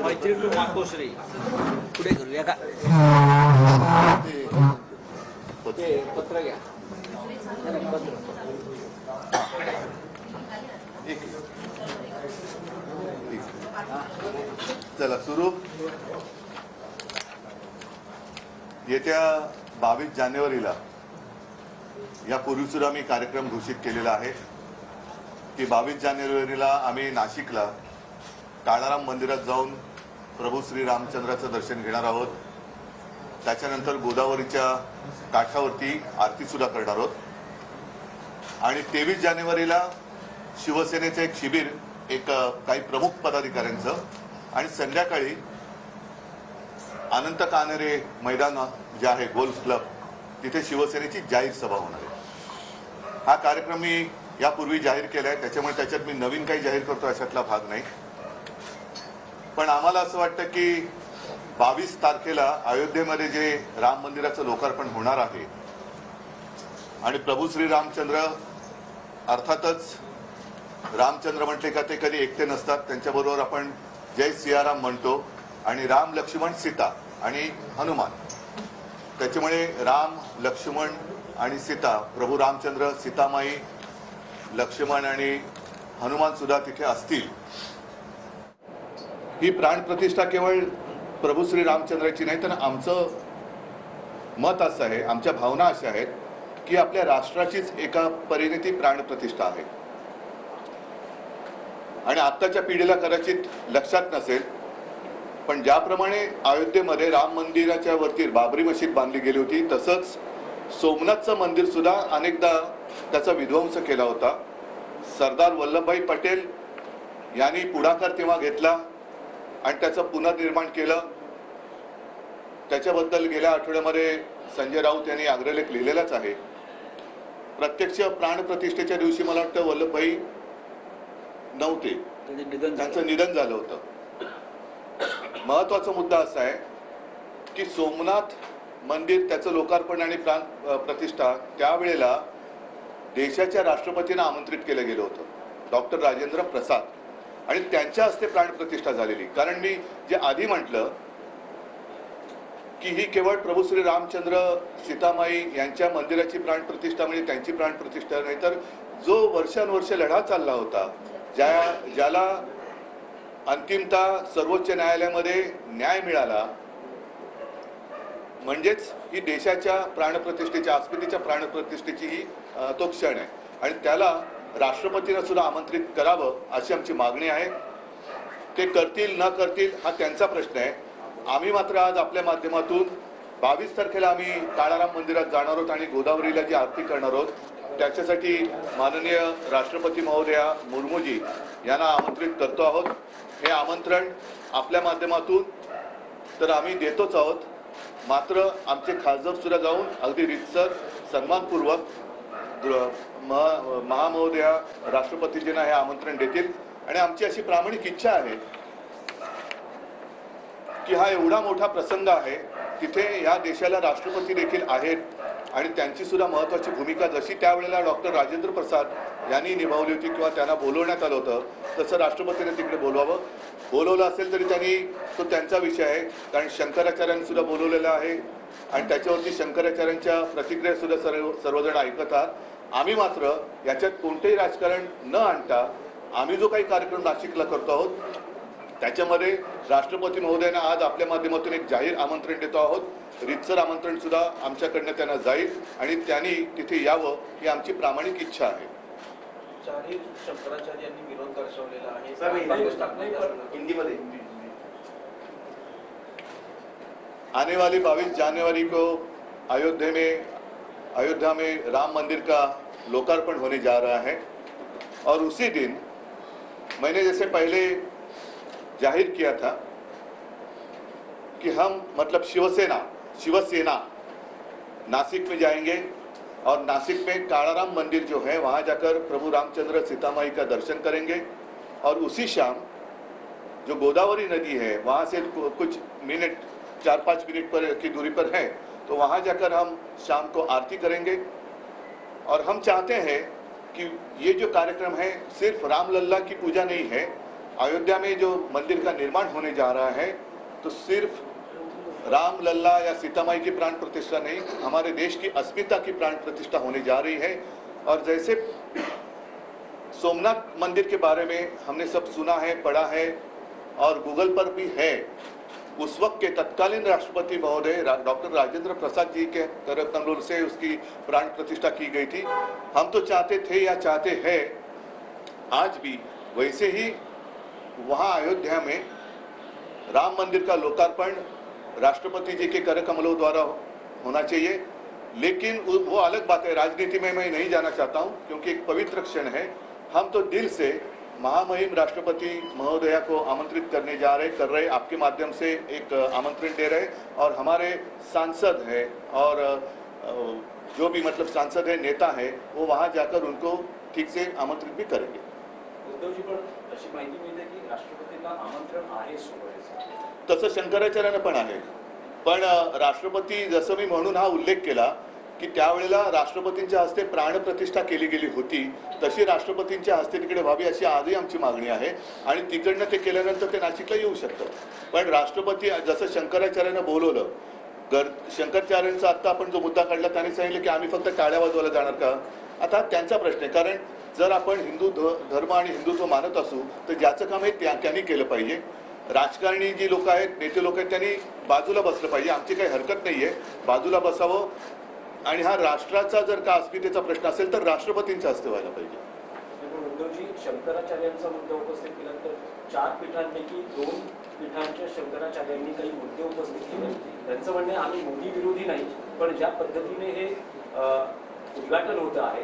मैत्री टू मातोश्री पुढे करूया का? ते पत्र घ्या. चला सुरू. येत्या 22 जानेवारीला यापूर्वी सुद्धा मी कार्यक्रम घोषित केलेला आहे की 22 जानेवारीला आम्ही नाशिकला काळाराम मंदिरात जाऊन प्रभू श्री रामचंद्राचं दर्शन घेणार आहोत. त्याच्यानंतर गोदावरीच्या काठावरती आरती सुद्धा करणार आहोत. आणि 23 जानेवारीला शिवसेनेचं एक शिबिर काही प्रमुख पदाधिकाऱ्यांचं आणि संध्याकाळी अनंत कानरे मैदान जे आहे गोल्फ क्लब तिथे शिवसेनेची जाहीर सभा होणार आहे. हा कार्यक्रम मी यापूर्वी जाहीर केला आहे, त्याच्यामुळे त्याच्यात मी नवीन काही जाहीर करतो अशातला भाग नाही. पण आम्हाला असं वाटतं की 22 तारखेला अयोध्येमध्ये जे राम मंदिराचं लोकार्पण होणार आहे आणि प्रभू श्री रामचंद्र, अर्थातच रामचंद्र म्हटले का ते कधी एकटे नसतात, त्यांच्याबरोबर आपण जय सियाराम म्हणतो आणि राम लक्ष्मण सीता आणि हनुमान. त्याच्यामुळे राम लक्ष्मण आणि सीता, प्रभू रामचंद्र, सीतामाई, लक्ष्मण आणि हनुमान सुद्धा तिथे असतील. ही प्राणप्रतिष्ठा केवळ प्रभू श्री रामचंद्राची नाही, तर आमचं मत असं आहे, आमच्या भावना अशा आहेत की आपल्या राष्ट्राचीच एका परीने ती प्राणप्रतिष्ठा आहे. आणि आत्ताच्या पिढीला कदाचित लक्षात नसेल, पण ज्याप्रमाणे अयोध्येमध्ये राम मंदिराच्या वरती बाबरी मशीद बांधली गेली होती, तसंच सोमनाथचं मंदिर सुद्धा अनेकदा त्याचा विध्वंस केला होता. सरदार वल्लभभाई पटेल यांनी पुढाकार तेव्हा घेतला आणि त्याचं पुनर्निर्माण केलं. त्याच्याबद्दल गेल्या आठवड्यामध्ये संजय राऊत यांनी अग्रलेख लिहिलेलाच आहे. प्रत्यक्ष प्राणप्रतिष्ठेच्या दिवशी मला वाटतं वल्लभभाई नव्हते, त्यांचं निधन झालं होतं. महत्वाचा मुद्दा असा आहे की सोमनाथ मंदिर, त्याचं लोकार्पण आणि प्राण प्रतिष्ठा त्यावेळेला देशाच्या राष्ट्रपतींना आमंत्रित केलं गेलं होतं, डॉक्टर राजेंद्र प्रसाद, आणि त्यांच्या हस्ते प्राणप्रतिष्ठा झालेली. कारण मी जे आधी म्हटलं की ही केवळ प्रभू श्री रामचंद्र सीतामाई यांच्या मंदिराची प्राणप्रतिष्ठा म्हणजे त्यांची प्राणप्रतिष्ठा नाही, तर जो वर्षानुवर्ष लढा चालला होता, ज्याला अंतिमतः सर्वोच्च न्यायालयामध्ये न्याय मिळाला, म्हणजेच ही देशाच्या प्राणप्रतिष्ठेच्या, आस्मितेच्या प्राणप्रतिष्ठेची ही तो क्षण आहे. आणि त्याला राष्ट्रपतींना सुद्धा आमंत्रित करावं अशी आमची मागणी आहे. ते करतील न करतील हा त्यांचा प्रश्न आहे. आम्ही मात्र आज आपल्या माध्यमातून 22 तारखेला आम्ही काळाराम मंदिरात जाणार आहोत आणि गोदावरीला जी आरती करणार आहोत, त्याच्यासाठी माननीय राष्ट्रपती महोदया मुर्मूजी यांना आमंत्रित करतो आहोत. हे आमंत्रण आपल्या माध्यमातून तर आम्ही देतोच आहोत, मात्र आमचे खासदार सुद्धा जाऊन अगदी रीतसर सन्मानपूर्वक महामहोदया राष्ट्रपतीजींना हे आमंत्रण देतील. आणि आमची अशी प्रामाणिक इच्छा आहे की हा एवढा मोठा प्रसंग आहे, तिथे या देशाला राष्ट्रपती देखील आहेत आणि त्यांची सुद्धा महत्त्वाची भूमिका जशी त्यावेळेला डॉक्टर राजेंद्र प्रसाद यांनी निभावली होती किंवा त्यांना बोलवण्यात आलं होतं, तसं राष्ट्रपतीने तिकडे बोलवावं. बोलवलं असेल तरी त्यांनी, तो त्यांचा विषय आहे, कारण शंकराचार्यांनी सुद्धा बोलवलेलं आहे आणि त्याच्यावरती शंकराचार्यांच्या प्रतिक्रिया सुद्धा सर्वजण ऐकत आहात. आम्ही मात्र याच्यात कोणतेही राजकारण न आणता आम्ही जो काही कार्यक्रम नाशिकला करतो आहोत, त्याच्यामध्ये राष्ट्रपती महोदयांना आज आपल्या माध्यमातून एक जाहीर आमंत्रण देतो आहोत. रीतसर आमंत्रण सुद्धा आमच्याकडनं त्यांना जाईल आणि त्यांनी तिथे यावं ही आमची प्रामाणिक इच्छा आहे. शंकराचार्यांनी विरोध दर्शवलेला आहे हिंदीमध्ये. आने वाली 22 जनवरी को अयोध्या में राम मंदिर का लोकार्पण होने जा रहा है और उसी दिन मैंने जैसे पहले जाहिर किया था कि हम मतलब शिवसेना नासिक में जाएंगे और नासिक में काळाराम मंदिर जो है वहाँ जाकर प्रभु रामचंद्र सीतामाई का दर्शन करेंगे और उसी शाम जो गोदावरी नदी है वहाँ से कुछ मिनट 4-5 मिनट पर की दूरी पर है, तो वहाँ जाकर हम शाम को आरती करेंगे। और हम चाहते हैं कि ये जो कार्यक्रम है सिर्फ रामलल्ला की पूजा नहीं है, अयोध्या में जो मंदिर का निर्माण होने जा रहा है तो सिर्फ राम लल्ला या सीता माई की प्राण प्रतिष्ठा नहीं, हमारे देश की अस्मिता की प्राण प्रतिष्ठा होने जा रही है। और जैसे सोमनाथ मंदिर के बारे में हमने सब सुना है, पढ़ा है और गूगल पर भी है, उस वक्त के तत्कालीन राष्ट्रपति महोदय डॉक्टर राजेंद्र प्रसाद जी के तरफ से उसकी प्राण प्रतिष्ठा की गई थी। हम तो चाहते थे या चाहते हैं आज भी वैसे ही वहाँ अयोध्या में राम मंदिर का लोकार्पण राष्ट्रपति जी के कर कमलों द्वारा होना चाहिए। लेकिन वो अलग बात है, राजनीति में मैं नहीं जाना चाहता हूँ क्योंकि एक पवित्र क्षण है। हम तो दिल से महामहिम राष्ट्रपति महोदया को आमंत्रित करने जा रहे कर रहे, आपके माध्यम से एक आमंत्रण दे रहे और हमारे सांसद हैं और जो भी मतलब सांसद है, नेता है, वो वहाँ जाकर उनको ठीक से आमंत्रित भी करेंगे। उद्धवजी पण अशी माहिती मिळते की राष्ट्रपतींना आमंत्रण आहे सोहळ्याचं, तसं शंकराचार्यानं पण आहे। पण राष्ट्रपती जसं मी म्हणून हा उल्लेख केला की त्यावेळेला राष्ट्रपतींच्या हस्ते प्राणप्रतिष्ठा केली गेली होती, तशी राष्ट्रपतींच्या हस्ते तिकडे व्हावी अशी आजही आमची मागणी आहे आणि तिकडनं ते केल्यानंतर ते नाशिकला येऊ शकतं। पण राष्ट्रपती जसं शंकराचार्यानं बोलवलं, शंकराचार्यांचा आता आपण जो मुद्दा काढला त्यांनी सांगितलं की आम्ही फक्त टाळ्या वाजवायला जाणार का, आता त्यांचा प्रश्न आहे। कारण जर आपण हिंदू धर्म आणि हिंदुत्व मानत असू तर ज्याचं काम आहे त्यांनी केलं पाहिजे। राजकारणी जी लोक आहेत, नेते लोक आहेत, त्यांनी बाजूला बसलं पाहिजे, आमची काही हरकत नाही आहे, बाजूला बसावं। आणि हा राष्ट्राचा जर का अस्मितेचा प्रश्न असेल तर राष्ट्रपतींच्या हस्ते व्हायला पाहिजे। उद्धवजी शंकराचार्यांचा मुद्दा उपस्थित केल्यानंतर 4 पीठांपैकी 2 पीठांच्या शंकराचार्यांनी काही मुद्दे उपस्थित केले। त्यांचं म्हणणं आहे आम्ही मोदी विरोधी नाही, पण ज्या पद्धतीने हे उद्घाटन होतं आहे,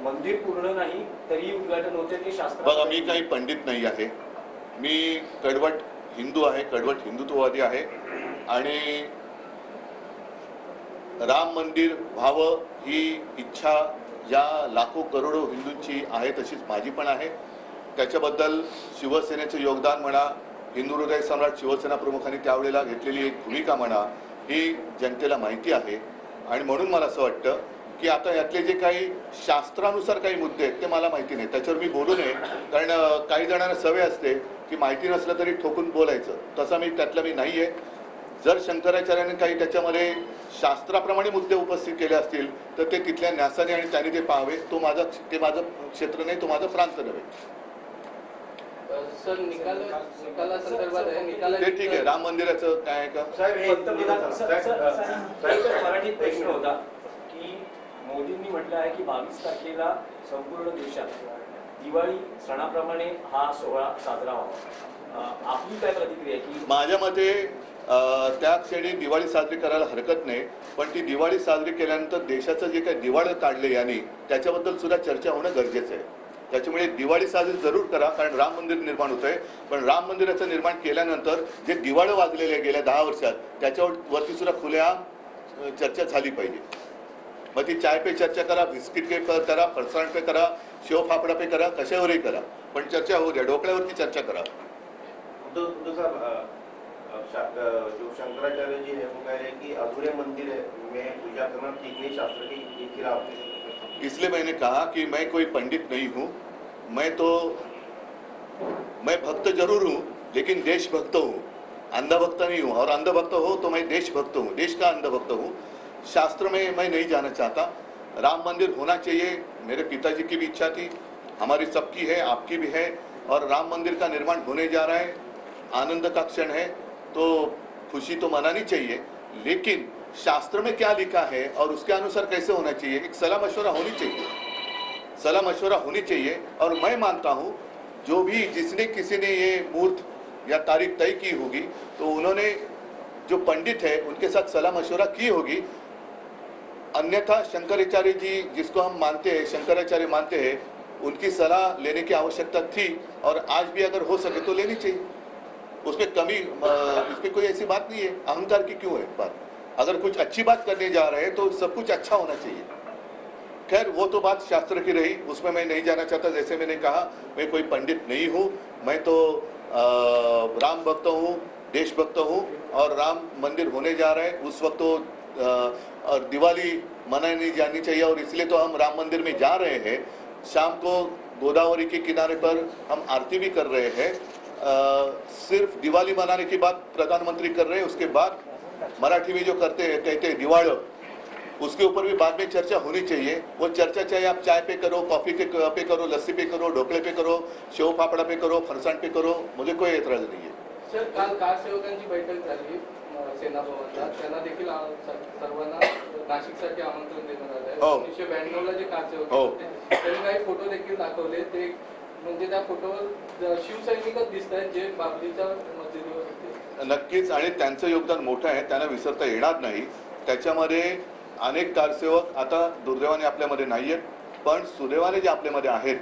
मंदिर पूर्ण नाही तरी उद्घाटन होते ते शास्त्र। बघा, मी काही पंडित नाही आहे, मी कडवट हिंदू आहे, कडवट हिंदुत्ववादी आहे आणि राम मंदिर व्हावं ही इच्छा या लाखो करोडो हिंदूंची आहे, तशीच माझी पण आहे। त्याच्याबद्दल शिवसेनेचं योगदान म्हणा, हिंदू हृदय सम्राट शिवसेना प्रमुखांनी त्यावेळेला घेतलेली एक भूमिका म्हणा, ही जनतेला माहिती आहे। आणि म्हणून मला असं वाटतं की आता यातले जे काही शास्त्रानुसार काही मुद्दे आहेत ते मला माहिती नाही, त्याच्यावर मी बोलू नये। कारण काही जणांना सवय असते की माहिती नसलं तरी ठोकून बोलायचं, तसा त्यातला मी नाही आहे। जर शंकराचार्यांनी काही त्याच्यामध्ये शास्त्राप्रमाणे मुद्दे उपस्थित केले असतील तर ते तिथल्या न्यासाने आणि त्यांनी ते पाहावे। ते माझं क्षेत्र नाही, तो माझा प्रांत नव्हे। सर निकाला संदर्भात आहे, ते ठीक आहे, राम मंदिराचं काय आहे का मराठीत प्रश्न होता की मोदींनी म्हटलं आहे की 22 तारखेला संपूर्ण देशात दिवाळी सणाप्रमाणे हा सोहळा साजरा व्हावा। आपली काय प्रतिक्रिया आहे की माझ्या मते त्या क्षणी दिवाळी साजरी करायला हरकत नाही, पण ती दिवाळी साजरी केल्यानंतर देशाचं जे काही दिवाळं काढले यांनी त्याच्याबद्दल सुद्धा चर्चा होणं गरजेचं आहे। त्याच्यामुळे दिवाळी साजरी जरूर करा, कारण राम मंदिर निर्माण होत आहे, पण राम मंदिराचं निर्माण केल्यानंतर जे दिवाळं वाजलेले आहे गेल्या 10 वर्षात त्याच्यावरती सुद्धा खुलेआम चर्चा झाली पाहिजे। मग ती चाय पे चर्चा करा, बिस्किट पे करा, फरसाण पे करा, शेव फाफडा पे करा, कशावरही करा, पण चर्चा होऊ द्या, डोक्यावरती चर्चा करा। उद्धव साहब, जो शंकराचार्य जी है वो कह रहे हैं कि अधूरे मंदिर में पूजा करना ठीक नहीं, शास्त्र के खिलाफ है। इसलिए मैंने कहा कि मैं कोई पंडित नहीं हूँ, मैं भक्त जरूर हूँ लेकिन देशभक्त हूँ, अंधभक्त नहीं हूँ। और अंधभक्त हो तो मैं देशभक्त हूँ, देश का अंधभक्त हूँ। शास्त्र में मैं नहीं जाना चाहता। राम मंदिर होना चाहिए, मेरे पिताजी की भी इच्छा थी, हमारी सबकी है, आपकी भी है, और राम मंदिर का निर्माण होने जा रहा है, आनंद का क्षण है, तो खुशी तो मनानी चाहिए। लेकिन शास्त्र में क्या लिखा है और उसके अनुसार कैसे होना चाहिए, एक सलाह मशवरा होनी चाहिए, सलाह मशवरा होनी चाहिए। और मैं मानता हूँ जो भी जिसने किसी ने ये मुहूर्त या तारीख तय की होगी तो उन्होंने जो पंडित है उनके साथ सलाह मशवरा की होगी। अन्यथा शंकराचार्य जी जिसको हम मानते हैं, शंकराचार्य मानते हैं, उनकी सलाह लेने की आवश्यकता थी और आज भी अगर हो सके तो लेनी चाहिए। उसमें कमी, इसमें कोई ऐसी बात नहीं है, अहंकार की क्यों है बात। अगर कुछ अच्छी बात करने जा रहे हैं तो सब कुछ अच्छा होना चाहिए। खैर वो तो बात शास्त्र की रही, उसमें मैं नहीं जाना चाहता। जैसे मैंने कहा, मैं कोई पंडित नहीं हूँ, मैं तो राम भक्त हूँ, देशभक्त हूँ, और राम मंदिर होने जा रहा है उस वक्त तो और दिवाली मनानी जानी चाहिए, और इसलिए तो हम राम मंदिर में जा रहे हैं। शाम को गोदावरी के किनारे पर हम आरती भी कर रहे हैं सिर्फ दिवाली मनाने की बात प्रधानमंत्री कर रहे हैं, उसके बाद मराठी में जो कहते हैं दिवाड़, उसके ऊपर भी बाद में चर्चा होनी चाहिए। वो चर्चा चाहे आप चाय पे करो, कॉफी पे करो, लस्सी पे करो, ढोकळे पे करो, शेव फाफडा पे करो, फरसाण पे करो, मुझे कोई एतराज नहीं है। सर, काल कार सेवकांची बैठक झाली सेना भवनात, त्यांना देखील सर्वांना नाशिकसाठी आमंत्रण देण्यात आलं आहे। हो. 1992 ला जे कार सेवक हो. होते त्यांनी काही फोटो देखील दाखवले, ते म्हणजे त्या फोटोवर शिवसैनिकच दिसत आहेत जे बाबरीच्या मस्जिदीवर होते। नक्कीच, आणि त्यांचं योगदान मोठं आहे, त्यांना विसरता येणार नाही। त्याच्यामध्ये अनेक कारसेवक आता दुर्दैवाने आपल्यामध्ये नाही आहेत, पण सुदैवाने जे आपल्यामध्ये आहेत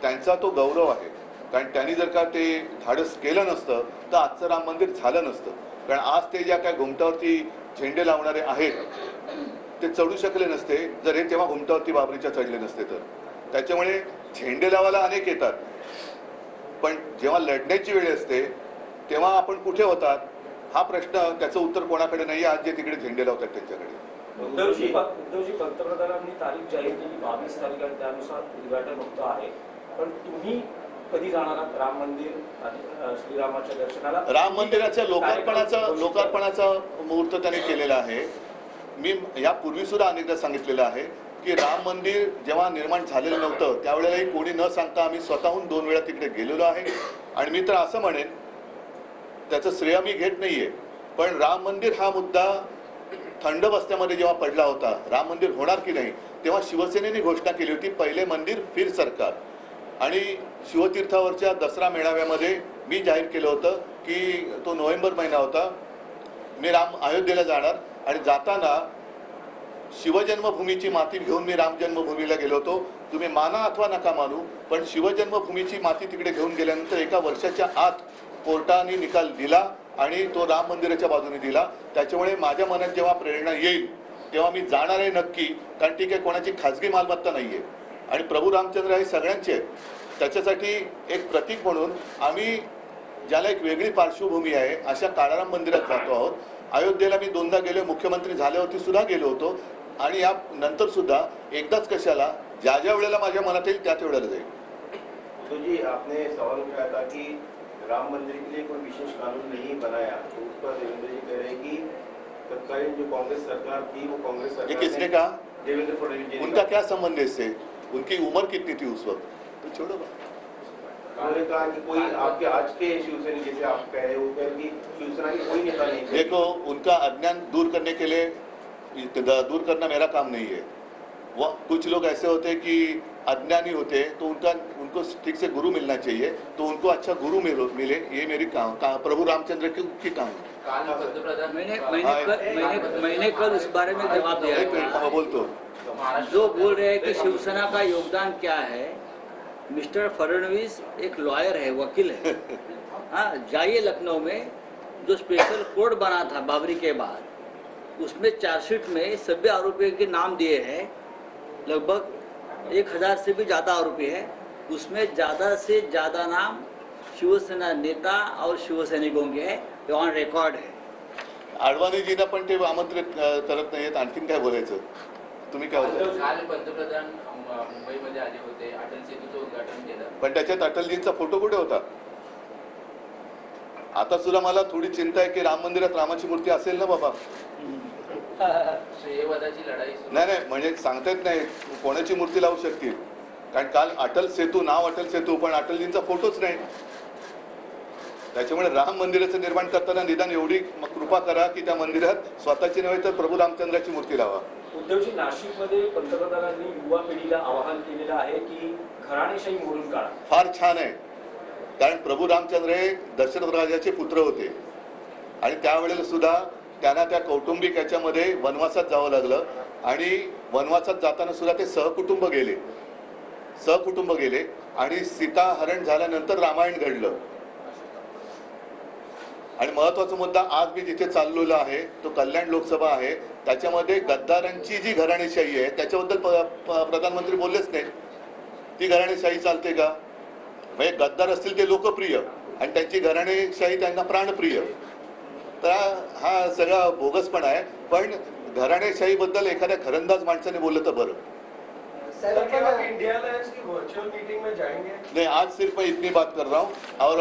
त्यांचा तो गौरव आहे। कारण त्यांनी जर का ते धाडस केलं नसतं तर आजचं राम मंदिर झालं नसतं। कारण आज ते ज्या काय घुमटावरती झेंडे लावणारे आहेत ते चढू शकले नसते जर हे तेव्हा घुमटावरती बाबरीच्या चढले नसते तर। त्याच्यामुळे झेंडे लावायला अनेक येतात, पण जेव्हा लढण्याची वेळ असते तेव्हा आपण कुठे होतात हा प्रश्न, त्याचं उत्तर कोणाकडे नाही। आज जे तिकडे झेंडे लावतात त्यांच्याकडे। उद्धवजी पंतप्रधानांनी तारीख जाहीर केली 22 तारीख आणि त्यानुसार उद्घाटन होतं आहे, पण तुम्ही कधी जाणार आहात राम मंदिर आणि श्रीरामाच्या दर्शनाला? राम मंदिराच्या लोकार्पणाचा मुहूर्त त्यांनी केलेला आहे। मी यापूर्वी सुद्धा अनेकदा सांगितलेलं आहे की राम मंदिर जेव्हा निर्माण झालेलं नव्हतं त्यावेळेलाही कोणी न सांगता आम्ही स्वतःहून 2 वेळा तिकडे गेलेलो आहे। आणि मी तर असं म्हणेन, त्याचं श्रेय मी घेत नाहीये, पण राम मंदिर हा मुद्दा थंड बस्त्यामध्ये जेव्हा पडला होता, राम मंदिर होणार की नाही, तेव्हा शिवसेनेने घोषणा केली होती पहिले मंदिर फिर सरकार। आणि शिवतीर्थावरच्या दसरा मेळाव्यामध्ये मी जाहीर केलं होतं की तो नोव्हेंबर महिना होता, मी अयोध्येला जाणार आणि जाताना शिवजन्मभूमीची माती घेऊन मी राम जन्मभूमीला गेलो होतो। तुम्ही माना अथवा नका मानू, पण शिवजन्मभूमीची माती तिकडे घेऊन गेल्यानंतर 1 वर्षाच्या आत कोर्टाने निकाल दिला आणि तो राम मंदिराच्या बाजूने दिला। त्याच्यामुळे माझ्या मनात जेव्हा प्रेरणा येईल तेव्हा मी जाणार आहे नक्की, कारण ती काही कोणाची खाजगी मालमत्ता नाही आहे आणि प्रभू रामचंद्र हे सगळ्यांचे आहेत। त्याच्यासाठी एक प्रतीक म्हणून आम्ही ज्याला एक वेगळी पार्श्वभूमी आहे अशा काळाराम मंदिरात जातो आहोत। अयोध्येला मी 2दा गेलो, मुख्यमंत्री झाल्यावरती सुद्धा गेलो होतो आणि या नंतर सुद्धा एकदाच कशाला, ज्या ज्या वेळेला माझ्या मनात येईल त्या वेळेला जाईल। तो जी आपने सवाल उठाया था कि राम मंदिर के लिए कोई विशेष कानून नहीं बनाया, तो उस पर देवेंद्र जी कह रहे हैं कि तत्कालीन जो कांग्रेस सरकार थी वो कांग्रेस सरकार ये किसने कहा? देवेंद्र फडणवीस जी ने उनका क्या संबंध है इससे? उनकी उम्र कितनी थी उस वक्त? तो छोड़ो बात। उन्होंने कहा कि कोई आपके आज के शिवसैनिक जैसे आप कह रहे हो कि शिवसेना के कोई नेता नहीं थे। देखो, उनका अज्ञान दूर करने के लिए दूर करना मेरा काम नहीं है। वो कुछ लोग ऐसे होते हैं कि अज्ञानी होते हैं, तो उनको ठीक से गुरु मिलना चाहिए, तो उनको अच्छा गुरु मिले, ये मेरी काम प्रभु रामचंद्र की काम है। मैंने कल उस बारे में जवाब दिया था। मैं बोलतो जो बोल रहे हैं कि शिवसेना का योगदान क्या है, मिस्टर फडणवीस एक लॉयर है, वकील है। हाँ, जाइए लखनऊ में जो स्पेशल कोर्ट बना था बाबरी के बाद, उसमें चार्जशीट में सभी आरोपियों के नाम दिए हैं। लगभग 1000 से भी ज़्यादा आरोपी है, उसमें ज़्यादा से ज़्यादा नाम शिवसेना नेता और शिवसैनिकों के हैं, ये ऑन रेकॉर्ड है। अडवाणीजींना पण ते आमंत्रित करत नाहीत, आणखीन काय बोलायचं? तुम्ही काय बोलता? काल पंतप्रधान मुंबईमध्ये आले होते, अटल सेतूचं उद्घाटन केलं, पण त्याच्यात अटलजींचा फोटो कुठे होता? आता सुद्धा मला थोडी चिंता आहे की राम मंदिरात रामाची मूर्ती असेल ना बाबा। श्रेयवादाची लढाई नाही, म्हणजे सांगता येत नाही कोणाची मूर्ती लावू शकतील, कारण काल अटल सेतू, नाव अटल सेतू, पण अटलजींचा फोटोच नाही। त्याच्यामुळे राम मंदिराचं निर्माण करताना निदान एवढी कृपा करा की त्या मंदिरात स्वतःची नव्हे तर प्रभू रामचंद्राची मूर्ती लावा। उद्धवजी, नाशिकमध्ये पंतप्रधानांनी युवा पिढीला आवाहन केलेलं आहे की घराणेशाही मोडून काढा। फार छान आहे, कारण प्रभू रामचंद्र हे दशरथ राजाचे पुत्र होते आणि त्यावेळेला सुद्धा त्यांना त्या कौटुंबिक याच्यामध्ये वनवासात जावं लागलं आणि वनवासात जाताना सुद्धा ते सहकुटुंब गेले आणि सीता हरण झाल्यानंतर रामायण घडलं। आणि महत्वाचा मुद्दा आज मी जिथे चाललेलो आहे तो कल्याण लोकसभा आहे, त्याच्यामध्ये गद्दारांची जी घराणेशाही आहे त्याच्याबद्दल प्रधानमंत्री बोललेच नाही। ती घराणेशाही चालते का? म्हणजे गद्दार असतील ते लोकप्रिय आणि त्यांची घराणेशाही त्यांना प्राणप्रिय, तर हा सगळा बोगसपणा आहे। पण घराणेशाहीबद्दल एखाद्या खरंदाज माणसाने बोललं तर बरं। सर क्या आप इंडिया अलायंस की वर्चुअल मीटिंग में जाएंगे? नहीं, आज सिर्फ मैं इतनी बात कर रहा हूँ और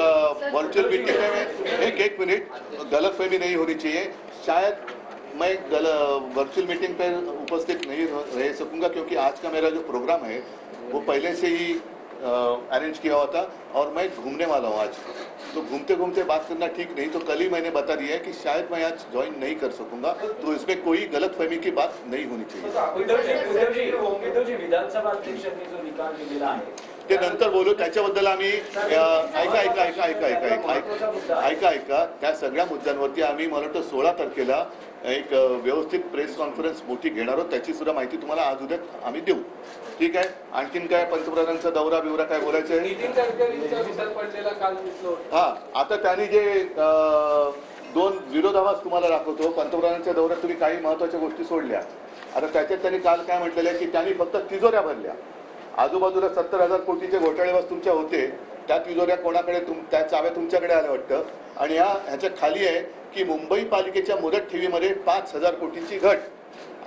वर्चुअल मीटिंग में एक मिनट, गलतफहमी नहीं होनी चाहिए। शायद मैं वर्चुअल मीटिंग पर उपस्थित नहीं रह सकूंगा क्योंकि आज का मेरा जो प्रोग्राम है वो पहले से ही अरेंज किया हुआ था और मैं घूमने वाला हूँ आज, तो घूमते घूमते बात करना ठीक नहीं। तो कल ही मैंने बता दिया है कि शायद मैं आज ज्वाइन नहीं कर सकूंगा, तो इसमें कोई गलतफहमी की बात नहीं होनी चाहिए। उद्धव जी विधानसभा अध्यक्षांनी जो निकाल दिलेला आहे ते नंतर बोलू, त्याच्याबद्दल आम्ही ऐका त्या सगळ्या मुद्द्यांवरती आम्ही मला वाटतं 16 तारखेला एक व्यवस्थित प्रेस कॉन्फरन्स मोठी घेणार आहोत, त्याची सुद्धा माहिती तुम्हाला आज उद्या आम्ही देऊ। ठीक आहे, आणखीन काय पंतप्रधानांचा दौरा बिवरा काय बोलायचं आहे? नितीन गडकरींचा विसर पडलेला काल दिसलो। हा, आता त्यांनी जे 2 विरोधाभास तुम्हाला दाखवतो, पंतप्रधानांच्या दौऱ्यात तुम्ही काही महत्वाच्या गोष्टी सोडल्या। आता त्याच्यात त्यांनी काल काय म्हटलेलं आहे की त्यांनी फक्त तिजोऱ्या भरल्या, आजूबाजूला 70,000 कोटीचे घोटाळेबाज तुमच्या होते, त्या तिजोऱ्या कोणाकडे त्या चाव्या तुमच्याकडे आल्या वाटतं। आणि ह्याच्या खाली आहे की मुंबई पालिकेच्या मुदत ठेवीमध्ये 5,000 कोटींची घट।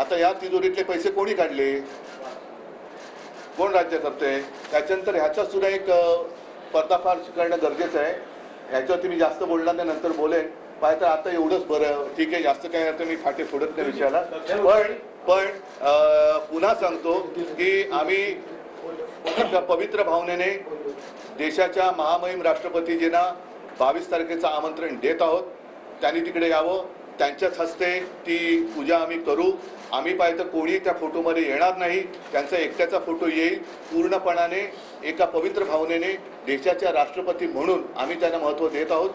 आता या तिजोरीतले पैसे कोणी काढले, कोण राज्य करते? त्याच्यानंतर ह्याचा सुद्धा एक पर्दाफाश करणं गरजेचं आहे। ह्याच्यावरती मी जास्त बोलणार नाही, नंतर बोलेन। पाहिजे आता एवढंच बरं, ठीक आहे, जास्त काय आता मी फाटे फोडत नाही विषयाला। पण पुन्हा सांगतो की आम्ही एका पवित्र भावनेने देशाच्या महामहिम राष्ट्रपतीजींना 22 तारखेचं आमंत्रण देत आहोत। त्यांनी तिकडे यावं, त्यांच्याच हस्ते ती पूजा आम्ही करू। आम्ही पाहिजे कोणी त्या फोटोमध्ये येणार नाही, त्यांचा एकट्याचा फोटो येईल। पूर्णपणाने एका पवित्र भावनेने देशाच्या राष्ट्रपती म्हणून आम्ही त्यांना महत्त्व देत आहोत,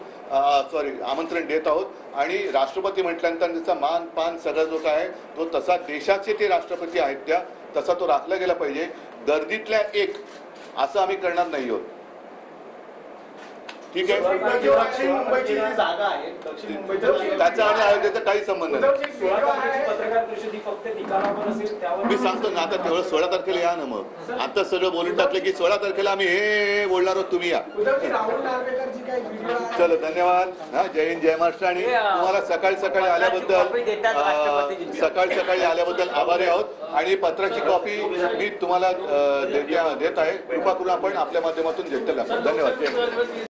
आमंत्रण देत आहोत। आणि राष्ट्रपती म्हटल्यानंतर त्याचा मान पान सगळं जो काय आहे तो तसा देशाचे ते राष्ट्रपती आहेत त्या तसा तो राखला गेला पाहिजे। गर्दीतल्या एक असं आम्ही करणार नाही आहोत। ठीक आहे, दक्षिण मुंबईची जी जागा आहे, दक्षिण मुंबईच्या त्याचा आणि अयोध्येचा काही संबंध नाही। 16 तारखेची पत्रकार परिषद फक्त निकालावर असेल, त्यावर मी सांगतो ना, आता तेवढं 16 तारखेला या ना। मग आता सगळं बोलून टाकलं की 16 तारखेला आम्ही हे बोलणार आहोत, तुम्ही या। चलो, धन्यवाद। हा, जय हिंद, जय महाराष्ट्र। आणि तुम्हाला सकाळी सकाळी आल्याबद्दल आभारी आहोत। आणि पत्राची कॉपी मी तुम्हाला देत आहे, कृपा करून आपण आपल्या माध्यमातून देत. धन्यवाद, जय हिंद।